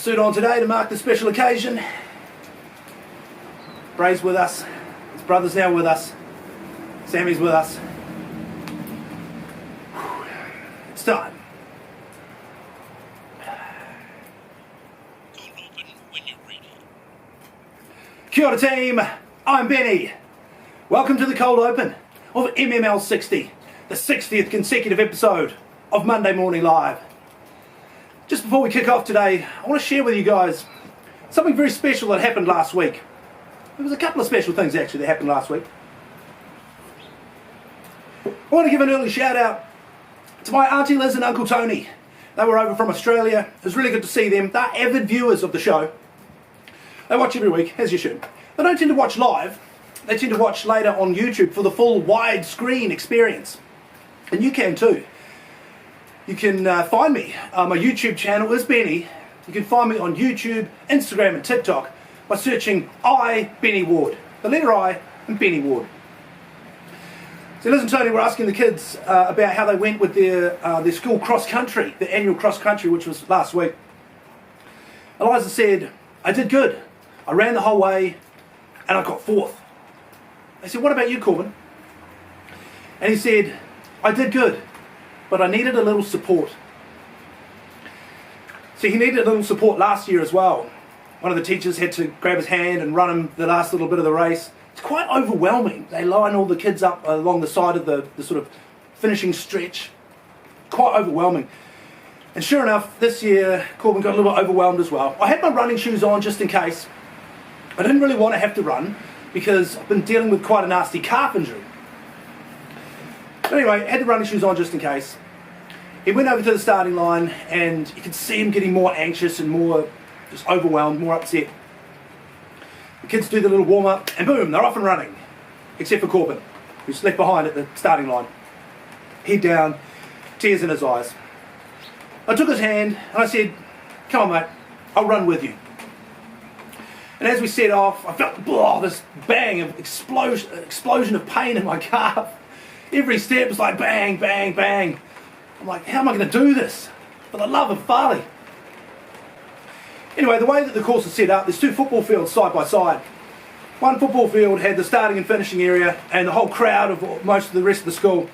Suit on today to mark the special occasion. Bray's with us. His brother's now with us. Sammy's with us. It's time. Kia ora team, I'm Benny. Welcome to the cold open of MML 60, the 60th consecutive episode of Monday Morning Live. Just before we kick off today, I want to share with you guys something very special that happened last week. There was a couple of special things actually that happened last week. I want to give an early shout out to my Auntie Liz and Uncle Tony. They were over from Australia. It was really good to see them. They're avid viewers of the show. They watch every week, as you should. They don't tend to watch live. They tend to watch later on YouTube for the full widescreen experience. And you can too. You can find me. My YouTube channel is Benny. You can find me on YouTube, Instagram and TikTok by searching Benny Ward. The letter I and Benny Ward. So Liz and Tony were asking the kids about how they went with their school cross country, the annual cross country, which was last week. Eliza said, I did good. I ran the whole way and I got fourth. They said, what about you, Corbin? And he said, I did good, but I needed a little support. So he needed a little support last year as well. One of the teachers had to grab his hand and run him the last little bit of the race. It's quite overwhelming. They line all the kids up along the side of the sort of finishing stretch. Quite overwhelming. And sure enough, this year, Corbin got a little bit overwhelmed as well. I had my running shoes on just in case. I didn't really want to have to run because I've been dealing with quite a nasty calf injury. But anyway, I had the running shoes on just in case. He went over to the starting line and you could see him getting more anxious and more just overwhelmed, more upset. The kids do the little warm-up and boom, they're off and running. Except for Corbin, who's left behind at the starting line. Head down, tears in his eyes. I took his hand and I said, come on mate, I'll run with you. And as we set off, I felt this bang of explosion of pain in my calf. Every step was like bang, bang, bang. I'm like, how am I going to do this? For the love of Farley. Anyway, the way that the course is set up, there's two football fields side by side. One football field had the starting and finishing area and the whole crowd of most of the rest of the school.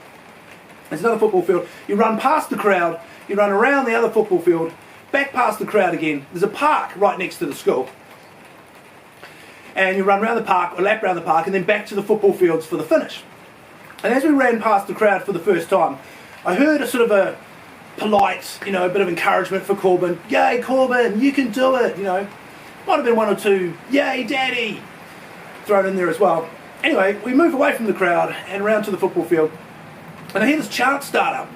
There's another football field. You run past the crowd, you run around the other football field, back past the crowd again. There's a park right next to the school. And you run around the park, or lap around the park, and then back to the football fields for the finish. And as we ran past the crowd for the first time, I heard a sort of a polite, a bit of encouragement for Corbin. Yay, Corbin, you can do it, Might have been one or two, yay, Daddy, thrown in there as well. Anyway, we move away from the crowd and around to the football field. And I hear this chant start up.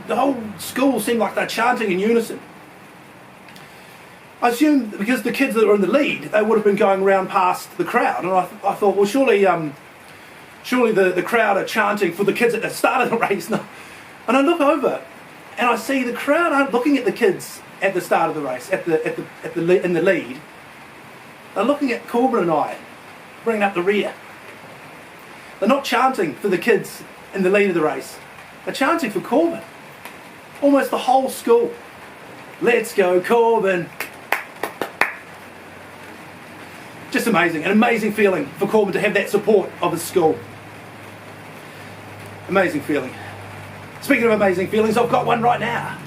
The whole school seemed like they're chanting in unison. I assumed because the kids that were in the lead, they would have been going around past the crowd. And I thought, well, surely the crowd are chanting for the kids at the start of the race. And I look over, and I see the crowd aren't looking at the kids at the start of the race, in the lead. They're looking at Corbin and I, bringing up the rear. They're not chanting for the kids in the lead of the race. They're chanting for Corbin. Almost the whole school. Let's go, Corbin. Just amazing, an amazing feeling for Corbin to have that support of his school. Amazing feeling. Speaking of amazing feelings, I've got one right now.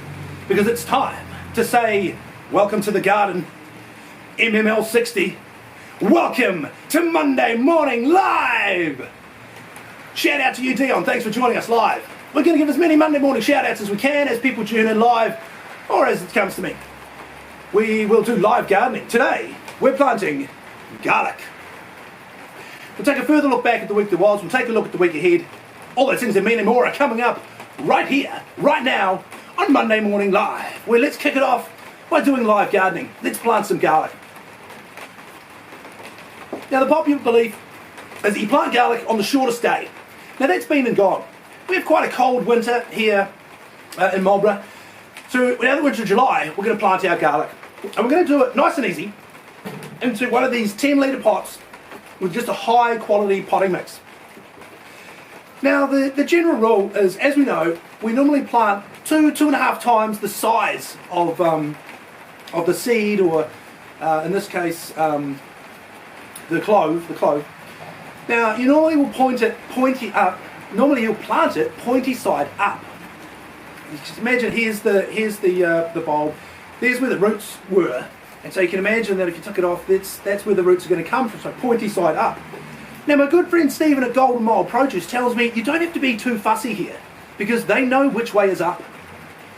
Because it's time to say, welcome to the garden, MML 60. Welcome to Monday Morning Live. Shout out to you, Dion. Thanks for joining us live. We're going to give as many Monday morning shout outs as we can as people tune in live, or as it comes to me. We will do live gardening. Today, we're planting garlic. We'll take a further look back at the week that was. We'll take a look at the week ahead. All those things and many more are coming up right here, right now, on Monday Morning Live. Well, let's kick it off by doing live gardening. Let's plant some garlic. Now, the popular belief is that you plant garlic on the shortest day. Now, that's been and gone. We have quite a cold winter here in Marlborough. So, now that we're into July, we're going to plant our garlic. And we're going to do it nice and easy into one of these 10-litre pots with just a high-quality potting mix. Now, the general rule is, as we know, we normally plant two and a half times the size of of the seed, or in this case, the clove. Now, you normally will point it pointy up. Normally you'll plant it pointy side up. You just imagine here's the bulb. There's where the roots were, and so you can imagine that if you took it off, that's where the roots are going to come from. So pointy side up. Now, my good friend Stephen at Golden Mile Produce tells me you don't have to be too fussy here, because they know which way is up.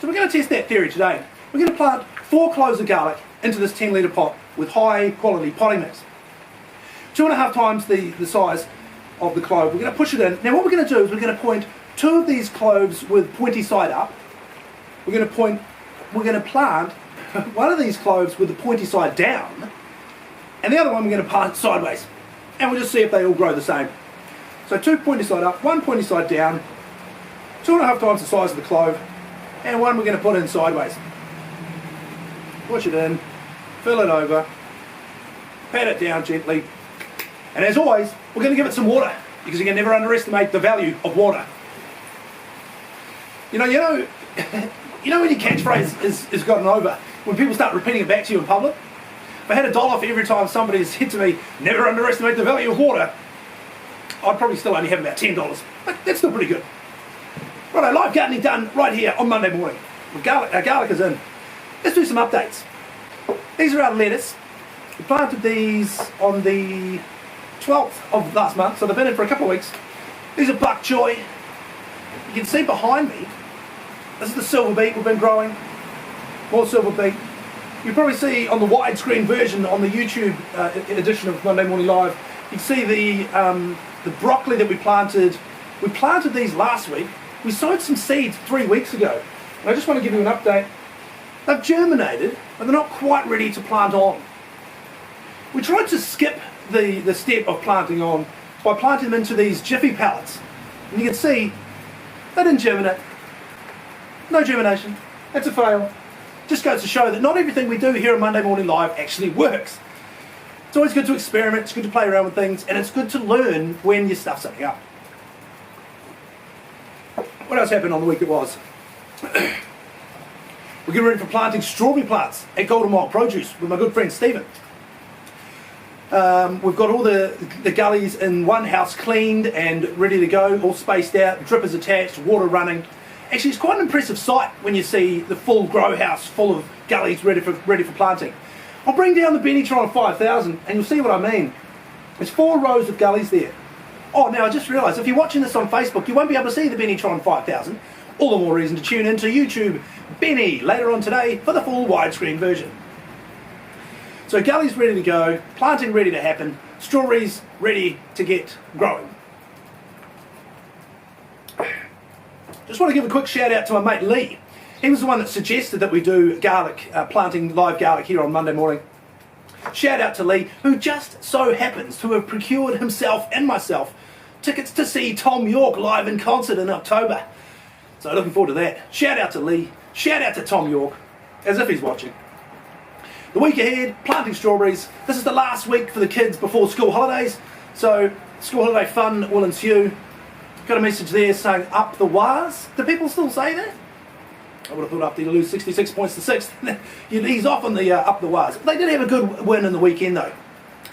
So we're going to test that theory today. We're going to plant 4 cloves of garlic into this 10-litre pot with high quality potting mix. 2.5 times the size of the clove. We're going to push it in. Now what we're going to do is we're going to point 2 of these cloves with pointy side up. We're going to plant one of these cloves with the pointy side down, and the other one we're going to plant sideways. And we'll just see if they all grow the same. So 2 pointy side up, 1 pointy side down, 2.5 times the size of the clove, and 1 we're going to put in sideways. Push it in, fill it over, pat it down gently, and as always, we're going to give it some water, because you can never underestimate the value of water. You know when your catchphrase is gotten over, when people start repeating it back to you in public? If I had $1 for every time somebody said to me, never underestimate the value of water, I'd probably still only have about $10. But that's still pretty good. Righto, live gardening done right here on Monday morning. Our garlic is in. Let's do some updates. These are our lettuce. We planted these on the 12th of last month, so they've been in for a couple of weeks. These are bok choy. You can see behind me, this is the silver beet we've been growing. More silver beet. You probably see on the widescreen version on the YouTube edition of Monday Morning Live, you can see the broccoli that we planted. We planted these last week. We sowed some seeds 3 weeks ago. And I just want to give you an update. They've germinated, but they're not quite ready to plant on. We tried to skip the step of planting on by planting them into these jiffy pallets. And you can see they didn't germinate. No germination. That's a fail. Just goes to show that not everything we do here on Monday Morning Live actually works. It's always good to experiment, it's good to play around with things, and it's good to learn when you stuff something up. What else happened on the week that was? We're getting ready for planting strawberry plants at Golden Mile Produce with my good friend Stephen. We've got all the gullies in one house cleaned and ready to go, all spaced out, drippers attached, water running. Actually, it's quite an impressive sight when you see the full grow house full of gullies ready for planting. I'll bring down the Bennytron 5000 and you'll see what I mean. There's 4 rows of gullies there. Oh, now I just realised, if you're watching this on Facebook, you won't be able to see the Bennytron 5000. All the more reason to tune into YouTube Benny later on today for the full widescreen version. So gullies ready to go, planting ready to happen, strawberries ready to get growing. Just want to give a quick shout out to my mate Lee. He was the one that suggested that we do garlic, planting live garlic here on Monday morning. Shout out to Lee, who just so happens to have procured himself and myself tickets to see Tom York live in concert in October. So looking forward to that. Shout out to Lee, shout out to Tom York, as if he's watching. The week ahead, planting strawberries. This is the last week for the kids before school holidays, so school holiday fun will ensue. Got a message there saying up the waz. Do people still say that? I would have thought after you lose 66 points to 6th, you'd ease off on the up the waz. They did have a good win in the weekend though,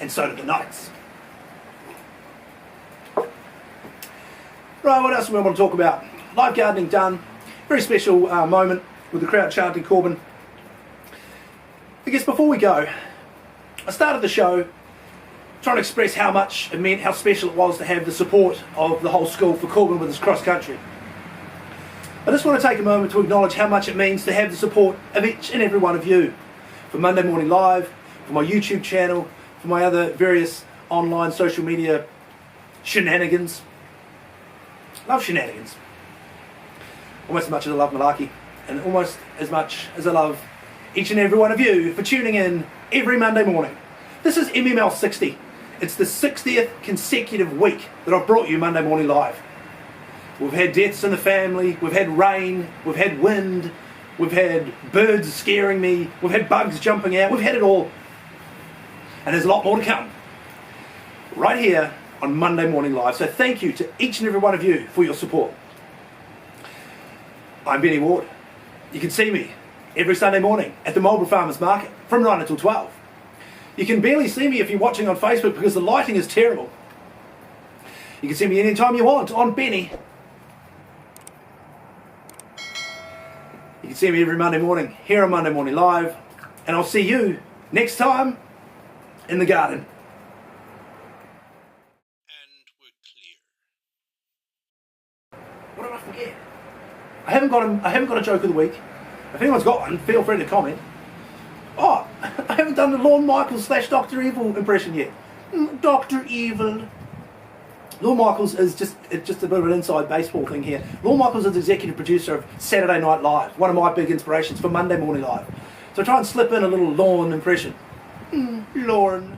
and so did the Knights. Right, what else do we want to talk about? Live gardening done. Very special moment with the crowd chanting Corbyn. I guess before we go, I started the show trying to express how much it meant, how special it was to have the support of the whole school for Corbyn with his cross country. I just want to take a moment to acknowledge how much it means to have the support of each and every one of you. For Monday Morning Live, for my YouTube channel, for my other various online social media shenanigans. I love shenanigans. Almost as much as I love malarkey. And almost as much as I love each and every one of you for tuning in every Monday morning. This is MML 60. It's the 60th consecutive week that I've brought you Monday Morning Live. We've had deaths in the family, we've had rain, we've had wind, we've had birds scaring me, we've had bugs jumping out, we've had it all. And there's a lot more to come. Right here on Monday Morning Live. So thank you to each and every one of you for your support. I'm Benny Ward. You can see me every Sunday morning at the Marlborough Farmers Market. from 9 until 12. You can barely see me if you're watching on Facebook because the lighting is terrible. You can see me anytime you want on Benny. You can see me every Monday morning here on Monday Morning Live, and I'll see you next time in the garden. And we're clear. What did I forget? I haven't got a joke of the week. If anyone's got one, feel free to comment. Oh, I haven't done the Lorne Michaels / Dr. Evil impression yet. Dr. Evil. Lorne Michaels is just a bit of an inside baseball thing here. Lorne Michaels is executive producer of Saturday Night Live, one of my big inspirations for Monday Morning Live. So I try and slip in a little Lorne impression. Lorne.